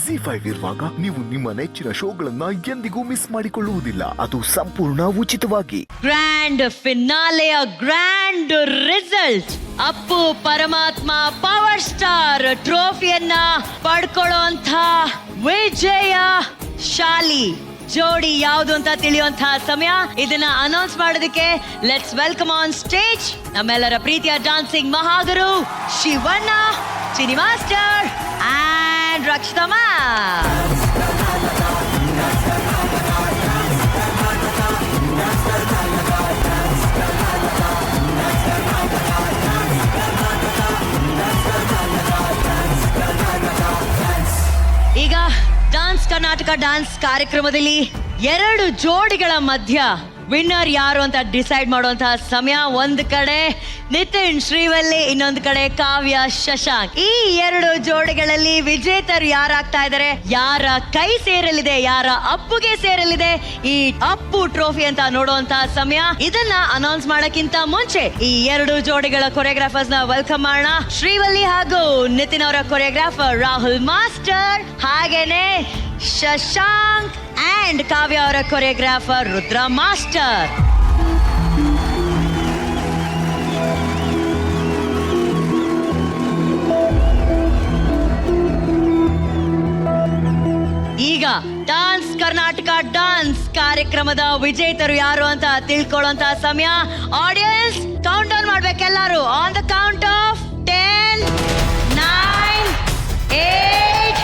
ಜಿ5 ಇರುವಾಗ ನೀವು ನಿಮ್ಮ ನೆಚ್ಚಿನ ಶೋಗಳನ್ನ ಎಂದಿಗೂ ಮಿಸ್ ಮಾಡಿಕೊಳ್ಳುವುದಿಲ್ಲ. ಅದು ಸಂಪೂರ್ಣ ಉಚಿತವಾಗಿ. ಗ್ರ್ಯಾಂಡ್ ಫಿನಾಲೆಯ ಗ್ರ್ಯಾಂಡ್ ರಿಸಲ್ಟ್. ಅಪ್ಪು ಪರಮಾತ್ಮ ಪವರ್ ಸ್ಟಾರ್ ಟ್ರೋಫಿಯನ್ನ ಪಡ್ಕೊಳ್ಳುವಂತ ವಿಜಯ ಶಾಲಿ ಜೋಡಿ ಯಾವುದು ಅಂತ ತಿಳಿಯುವಂತಹ ಸಮಯ. ಇದನ್ನ ಅನೌನ್ಸ್ ಮಾಡೋದಕ್ಕೆ ಲೆಟ್ಸ್ ವೆಲ್ಕಮ್ ಆನ್ ಸ್ಟೇಜ್ ನಮ್ಮೆಲ್ಲರ ಪ್ರೀತಿಯ ಡಾನ್ಸಿಂಗ್ ಮಹಾಗುರು ಶಿವಣ್ಣ, ಚಿನಿ ಮಾಸ್ಟರ್ ಅಂಡ್ ರಕ್ಷಿತಮ್ಮ. ಈಗ ಡಾನ್ಸ್ ಕರ್ನಾಟಕ ಡಾನ್ಸ್ ಕಾರ್ಯಕ್ರಮದಲ್ಲಿ 2 ಜೋಡಿಗಳ ಮಧ್ಯ ವಿನ್ನರ್ ಯಾರು ಅಂತ ಡಿಸೈಡ್ ಮಾಡುವಂತಹ ಸಮಯ. ಒಂದು ಕಡೆ ನಿತಿನ್ ಶ್ರೀವಲ್ಲಿ, ಇನ್ನೊಂದು ಕಡೆ ಕಾವ್ಯ ಶಶಾಂಕ್. ಈ 2 ಜೋಡಿಗಳಲ್ಲಿ ವಿಜೇತರು ಯಾರಾಗ್ತಾ ಇದ್ದಾರೆ, ಯಾರ ಕೈ ಸೇರಲಿದೆ, ಯಾರ ಅಪ್ಪುಗೆ ಸೇರಲಿದೆ ಈ ಅಪ್ಪು ಟ್ರೋಫಿ ಅಂತ ನೋಡುವಂತಹ ಸಮಯ. ಇದನ್ನ ಅನೌನ್ಸ್ ಮಾಡಕ್ಕಿಂತ ಮುಂಚೆ ಈ 2 ಜೋಡಿಗಳ ಕೊರಿಯೋಗ್ರಾಫರ್ಸ್ ನ ವೆಲ್ಕಮ್ ಮಾಡೋಣ. ಶ್ರೀವಲ್ಲಿ ಹಾಗೂ ನಿತಿನ್ ಅವರ ಕೊರಿಯೋಗ್ರಾಫರ್ ರಾಹುಲ್ ಮಾಸ್ಟರ್, ಹಾಗೇನೆ ಶಶಾಂಕ್ ಅಂಡ್ ಕಾವ್ಯ ಅವರ ಕೊರಿಯೋಗ್ರಾಫರ್ ರುದ್ರ ಮಾಸ್ಟರ್. ಈಗ ಡಾನ್ಸ್ ಕರ್ನಾಟಕ ಡಾನ್ಸ್ ಕಾರ್ಯಕ್ರಮದ ವಿಜೇತರು ಯಾರು ಅಂತ ತಿಳ್ಕೊಳ್ಳುವಂತ ಸಮಯ. ಆಡಿಯನ್ಸ್ ಕೌಂಟ್ ಡೌನ್ ಮಾಡ್ಬೇಕೆಲ್ಲರೂ. On the count of 10, 9, 8,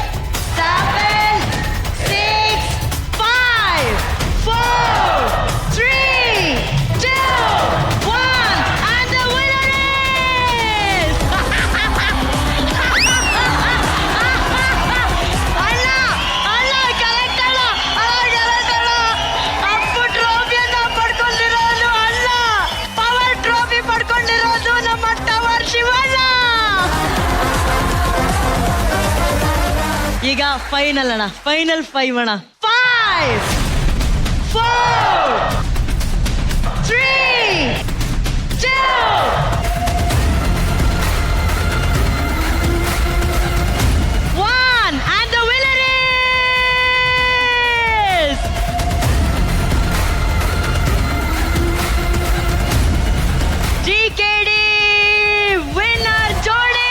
7, 6, 5, 4, 3, 2, 1 and the winner is Appu ಟ್ರೋಫಿಯನ್ನ ಪಡ್ಕೊಂಡಿರೋದು ಅಲ್ಲ, ಪವರ್ ಟ್ರೋಫಿ ಪಡ್ಕೊಂಡಿರೋದು ನಮ್ಮ ಟವರ್ ಶಿವಣ್ಣ. ಈಗ ಫೈನಲ್ ಅಣ್ಣ, ಫೈನಲ್ 5 ಅಣ್ಣ. 5, 4, 3, 2, 1 and the winner is DKD winner ಜೋಡಿ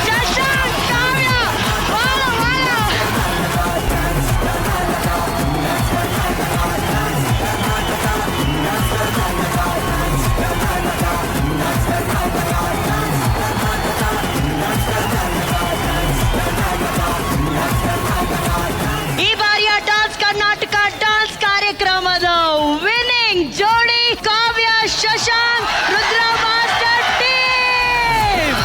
ಶಶಾಂಕ್ ಕಾವ್ಯ. ಈ ಬಾರಿಯ ಡಾನ್ಸ್ ಕರ್ನಾಟಕ ಡಾನ್ಸ್ ಕಾರ್ಯಕ್ರಮದ ವಿನ್ನಿಂಗ್ ಜೋಡಿ Kavya Shashank Rudra master team.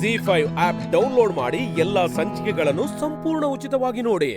Zee five app download ಮಾಡಿ ಎಲ್ಲಾ ಸಂಚಿಕೆಗಳನ್ನು ಸಂಪೂರ್ಣ ಉಚಿತವಾಗಿ ನೋಡಿ.